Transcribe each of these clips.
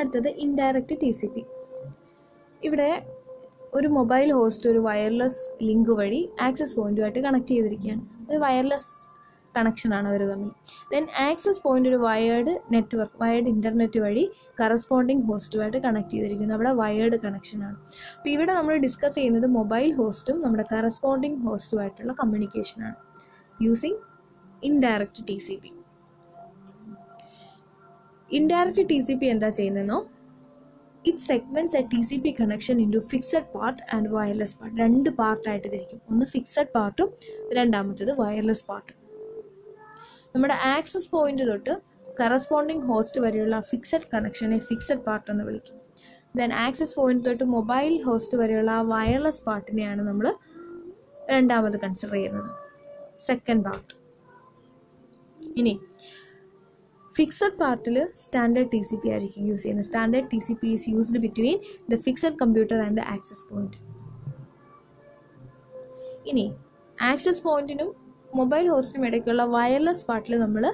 അടുത്തത് indirect TCP. ഇവിടെ ഒരു മൊബൈൽ ഹോസ്റ്റ് ഒരു വയർലെസ് ലിങ്ക് വഴി ആക്സസ് പോയിന്റുമായിട്ട് കണക്ട് ചെയ്തിരിക്കുകയാണ്. ഒരു വയർലെസ് കണക്ഷനാണ് അവർ തമ്മിൽ. ദെൻ ആക്സസ് പോയിന്റ് ഒരു വയേർഡ് ഇൻ്റർനെറ്റ് വഴി കറസ്പോണ്ടിങ് ഹോസ്റ്റുമായിട്ട് കണക്ട് ചെയ്തിരിക്കുന്നു. അവിടെ വയേർഡ് കണക്ഷനാണ്. അപ്പോൾ ഇവിടെ നമ്മൾ ഡിസ്കസ് ചെയ്യുന്നത് മൊബൈൽ ഹോസ്റ്റും നമ്മുടെ കറസ്പോണ്ടിങ് ഹോസ്റ്റുമായിട്ടുള്ള കമ്മ്യൂണിക്കേഷനാണ് using indirect TCP. Indirect TCP എന്താ ചെയ്യുന്നതെന്നോ, it segments a TCP connection into fixed part and wireless part. രണ്ട് പാർട്ടായിട്ട് തിരിക്കും. ഒന്ന് ഫിക്സഡ് പാർട്ടും രണ്ടാമത്തേത് വയർലെസ് പാർട്ടും. നമ്മുടെ ആക്സസ് പോയിന്റ് തൊട്ട് കറസ്പോണ്ടിങ് ഹോസ്റ്റ് വരെയുള്ള ഫിക്സഡ് കണക്ഷനെ ഫിക്സഡ് പാർട്ട് എന്ന് വിളിക്കും. ദെൻ ആക്സസ് പോയിന്റ് തൊട്ട് മൊബൈൽ ഹോസ്റ്റ് വരെയുള്ള ആ വയർലെസ് പാർട്ടിനെയാണ് നമ്മൾ രണ്ടാമത് കൺസിഡർ ചെയ്യുന്നത്, സെക്കൻഡ് പാർട്ട്. ഇനി ഫിക്സഡ് പാർട്ടിൽ സ്റ്റാൻഡേർഡ് TCP ആയിരിക്കും യൂസ് ചെയ്യുന്നത്. Standard TCP is used between the fixed computer and the access point. ഇനി ആക്സസ് പോയിന്റിനും മൊബൈൽ ഹോസ്റ്റിനും ഇടയ്ക്കുള്ള വയർലെസ് പാർട്ടിൽ നമ്മൾ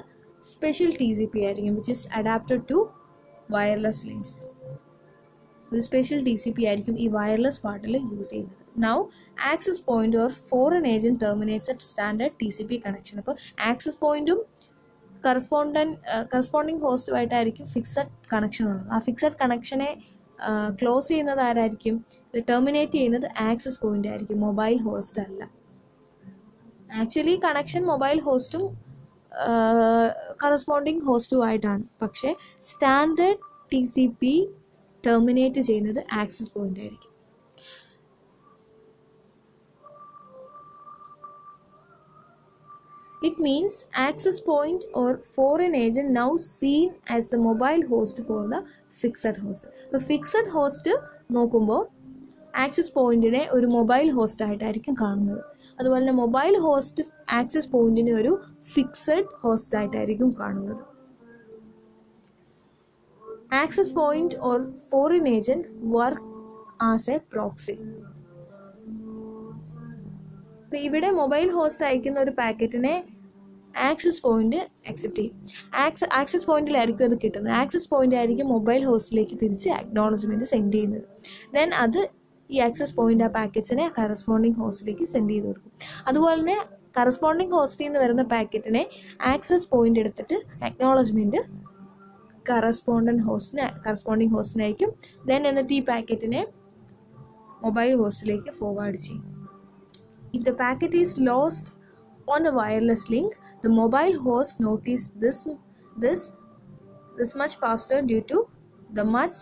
സ്പെഷ്യൽ TCP ആയിരിക്കും, which is adapted to wireless links. ഒരു സ്പെഷ്യൽ TCP ആയിരിക്കും ഈ വയർലെസ് പാർട്ടിൽ യൂസ് ചെയ്യുന്നത്. Now access point or foreign agent terminates at standard TCP connection. അപ്പോൾ ആക്സസ് പോയിന്റും കറസ്പോണ്ടിങ് ഹോസ്റ്റുമായിട്ടായിരിക്കും ഫിക്സഡ് കണക്ഷൻ ഉള്ളത്. ആ ഫിക്സഡ് കണക്ഷനെ ക്ലോസ് ചെയ്യുന്നത് ആരായിരിക്കും? ടെർമിനേറ്റ് ചെയ്യുന്നത് ആക്സസ് പോയിന്റ് ആയിരിക്കും, മൊബൈൽ ഹോസ്റ്റ് അല്ല. ആക്ച്വലി കണക്ഷൻ മൊബൈൽ ഹോസ്റ്റും കറസ്പോണ്ടിങ് ഹോസ്റ്റുമായിട്ടാണ്. പക്ഷേ സ്റ്റാൻഡേർഡ് TCP ടെർമിനേറ്റ് ചെയ്യുന്നത് ആക്സസ് പോയിന്റ് ആയിരിക്കും. It means access point or foreign agent now seen as the mobile host for the fixed host. അപ്പോൾ fixed host നോക്കുമ്പോൾ access പോയിന്റിനെ ഒരു മൊബൈൽ ഹോസ്റ്റ് ആയിട്ടായിരിക്കും കാണുന്നത്. അതുപോലെ തന്നെ മൊബൈൽ ഹോസ്റ്റ് ആക്സസ് പോയിന്റിനെ ഒരു ഫിക്സഡ് ഹോസ്റ്റ് ആയിട്ടായിരിക്കും കാണുന്നത്. Access point or foreign agent work as A proxy. അപ്പോൾ ഇവിടെ മൊബൈൽ ഹോസ്റ്റ് അയക്കുന്ന ഒരു പാക്കറ്റിനെ ആക്സസ് പോയിന്റ് അക്സെപ്റ്റ് ചെയ്യും. ആക്സസ് പോയിന്റിലായിരിക്കും അത് കിട്ടുന്നത്. ആക്സസ് പോയിന്റ് ആയിരിക്കും മൊബൈൽ ഹോസ്റ്റിലേക്ക് തിരിച്ച് അക്നോളജ്മെന്റ് സെൻഡ് ചെയ്യുന്നത്. ദെൻ അത് ഈ ആക്സസ് പോയിന്റ് ആ പാക്കറ്റ്സിനെ കറസ്പോണ്ടിങ് ഹോസ്റ്റിലേക്ക് സെൻഡ് ചെയ്ത് കൊടുക്കും. അതുപോലെ തന്നെ കറസ്പോണ്ടിങ് ഹോസ്റ്റിൽ നിന്ന് വരുന്ന പാക്കറ്റിനെ ആക്സസ് പോയിന്റ് എടുത്തിട്ട് അക്നോളജ്മെന്റ് കറസ്പോണ്ടിങ് ഹോസ്റ്റിനായിരിക്കും. ദെൻ എന്നിട്ട് ഈ പാക്കറ്റിനെ മൊബൈൽ ഹോസ്റ്റിലേക്ക് ഫോർവേഡ് ചെയ്യും. If the packet is lost on a wireless link, the mobile host notices this much faster due to the much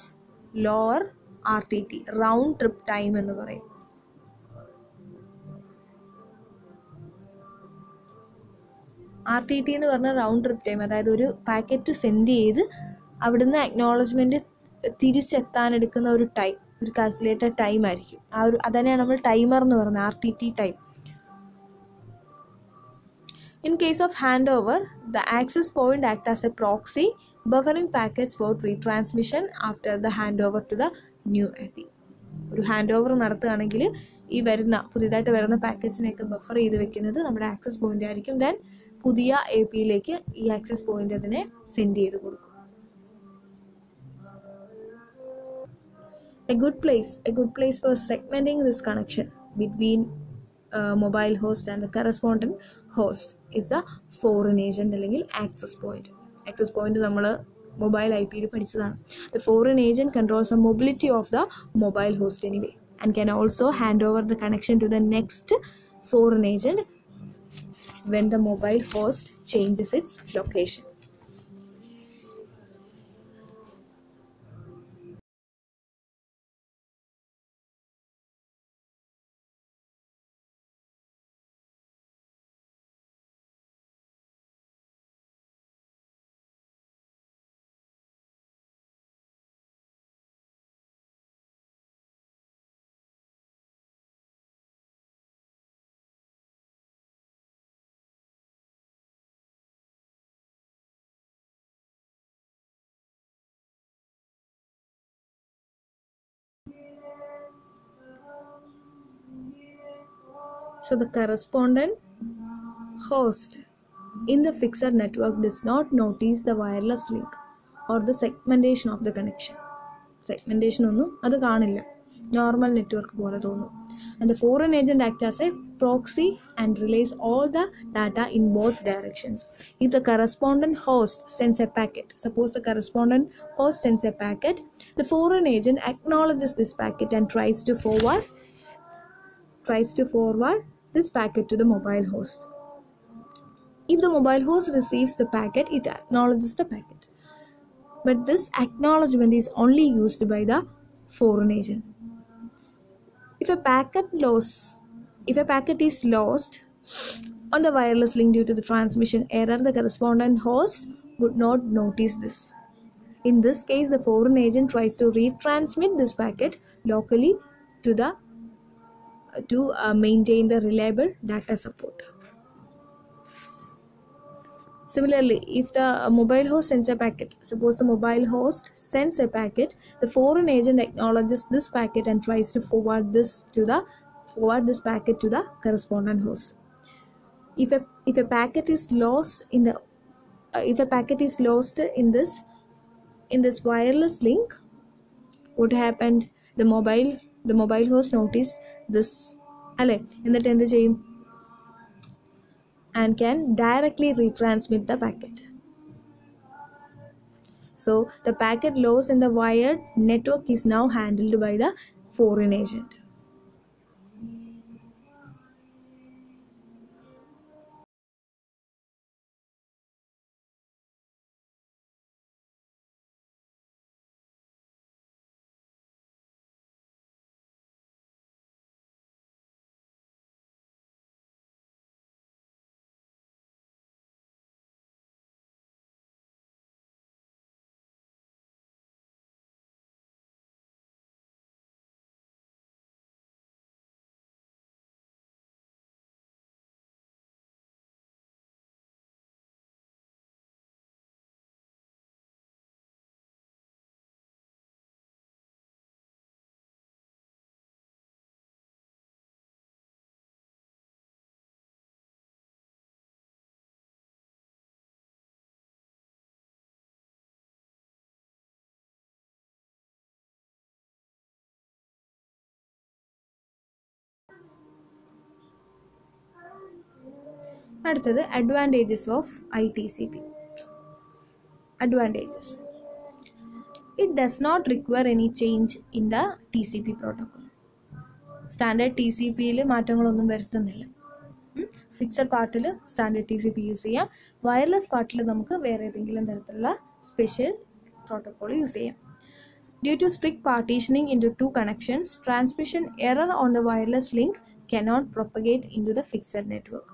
lower RTT, round trip time എന്ന് പറയും. RTT എന്ന് പറഞ്ഞാൽ round trip time. അതായത് ഒരു packet send ചെയ്ത് അവിടുന്ന് acknowledgement തിരിച്ചെത്താനെടുക്കുന്ന ഒരു time, ഒരു കാൽക്കുലേറ്റഡ് ടൈം ആയിരിക്കും. അതന്നെയാണ് നമ്മൾ ടൈമർ എന്ന് പറയുന്നത്, RTT time. In case of handover, the access point acts as a proxy, buffering packets for retransmission after the handover to the new AP. ഒരു ഹാൻഡ് ഓവർ നടത്തുകയാണെങ്കിൽ ഈ പുതിയതായിട്ട് വരുന്ന പാക്കറ്റ്സിനെയൊക്കെ ബഫർ ചെയ്ത് വെക്കുന്നത് നമ്മുടെ ആക്സസ് പോയിന്റ് ആയിരിക്കും. ദെൻ പുതിയ APയിലേക്ക് ഈ ആക്സസ് പോയിന്റ് അതിനെ സെൻഡ് ചെയ്ത് കൊടുക്കും. A good place for segmenting this connection between mobile host and the correspondent host is the foreign agent അല്ലെങ്കിൽ ആക്സസ് പോയിന്റ്. ആക്സസ് പോയിന്റ് നമ്മൾ മൊബൈൽ IPയിൽ പഠിച്ചതാണ്. The foreign agent controls the mobility of the mobile host anyway and can also hand over the connection to the next foreign agent when the mobile host changes its location. So the correspondent host in the fixed network does not notice the wireless link or the segmentation of the connection. Segmentation ഒന്നും അത് കാണില്ല, normal network പോലെ തോന്നും. And the foreign agent acts as a proxy and relays all the data in both directions. If the correspondent host sends a packet, suppose the correspondent host sends a packet, the foreign agent acknowledges this packet and tries to forward this packet to the mobile host. If the mobile host receives the packet, it acknowledges the packet. But this acknowledgement is only used by the foreign agent. If a packet is lost on the wireless link due to the transmission error, the correspondent host would not notice this. In this case, the foreign agent tries to retransmit this packet locally to maintain the reliable data support. Similarly, if the mobile host sends a packet, suppose the mobile host sends a packet, the foreign agent acknowledges this packet and tries to forward this packet to the correspondent host. If a packet is lost in this wireless link, what happened? The mobile host noticed this, alle എന്നിട്ട് എന്ത് ചെയ്യും? And can directly retransmit the packet. So the packet loss in the wired network is now handled by the foreign agent. അടുത്തത് advantages of ITCP. Advantages: it does not require any change in the TCP protocol. Standard TCPയിൽ മാറ്റങ്ങളൊന്നും വരുത്തുന്നില്ല. Fixed പാർട്ടിൽ standard TCP use ചെയ്യാം, wireless പാർട്ടിൽ നമുക്ക് വേറെ ഏതെങ്കിലും തരത്തിലുള്ള സ്പെഷ്യൽ പ്രോട്ടോക്കോൾ യൂസ് ചെയ്യാം. Due to strict partitioning into two connections, transmission error on the wireless link cannot propagate into the fixed network.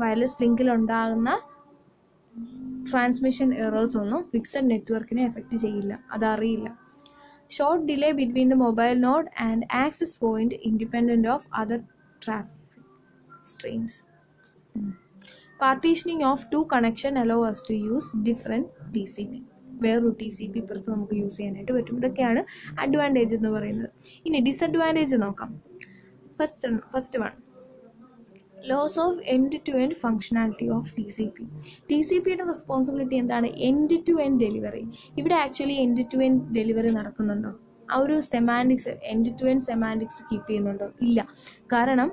Wireless ലിങ്കിൽ ഉണ്ടാകുന്ന ട്രാൻസ്മിഷൻ എറേഴ്സ് ഒന്നും ഫിക്സഡ് നെറ്റ്വർക്കിനെ എഫക്റ്റ് ചെയ്യില്ല, അതറിയില്ല. Short delay between the mobile node and access point independent of other traffic streams. Partitioning of two connection allow us to use different TCP. വേറൊരു TCP പുറത്ത് നമുക്ക് use ചെയ്യാനായിട്ട് പറ്റും. ഇതൊക്കെയാണ് അഡ്വാൻറ്റേജ് എന്ന് പറയുന്നത്. ഇനി ഡിസഡ്വാൻറ്റേജ് നോക്കാം. First one, loss of end to end functionality of TCP. TCPയുടെ റെസ്പോൺസിബിലിറ്റി എന്താണ്? End to end delivery. ഇവിടെ actually end to end delivery നടക്കുന്നുണ്ടോ? ആ ഒരു semantics, end to end semantics keep ചെയ്യുന്നുണ്ടോ? ഇല്ല. കാരണം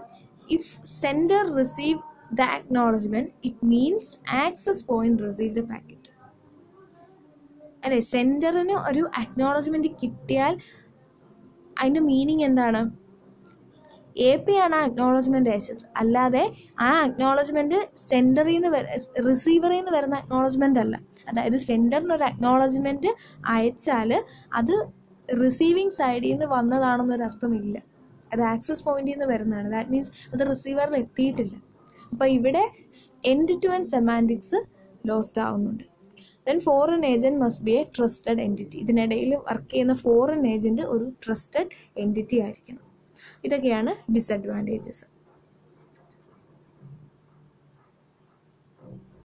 if sender receive the acknowledgement, it means access point receive the packet. അല്ലെ, സെൻഡറിന് ഒരു അക്നോളജ്മെൻറ്റ് കിട്ടിയാൽ അതിൻ്റെ മീനിങ് എന്താണ്? AP ആണ് ആ അക്നോളജ്മെൻറ്റ് അയച്ചത്, അല്ലാതെ ആ അക്നോളജ്മെൻറ്റ് സെൻഡറിൽ നിന്ന് റിസീവറിൽ നിന്ന് വരുന്ന അക്നോളജ്മെൻ്റ് അല്ല. അതായത് സെൻഡറിനൊരു അക്നോളജ്മെൻറ്റ് അയച്ചാൽ അത് റിസീവിങ് സൈഡിൽ നിന്ന് വന്നതാണെന്നൊരർത്ഥമില്ല, അത് ആക്സസ് പോയിന്റിൽ നിന്ന് വരുന്നതാണ്. ദാറ്റ് മീൻസ് അത് റിസീവറിൽ എത്തിയിട്ടില്ല. അപ്പോൾ ഇവിടെ end to end semantics lost ആവുന്നുണ്ട്. Then foreign agent must be a trusted entity. ഇതിനിടയിൽ വർക്ക് ചെയ്യുന്ന ഫോറിൻ ഏജൻറ്റ് ഒരു ട്രസ്റ്റഡ് എൻറ്റിറ്റി ആയിരിക്കണം. ഇതൊക്കെയാണ് ഡിസഡ്വാൻറ്റേജസ്.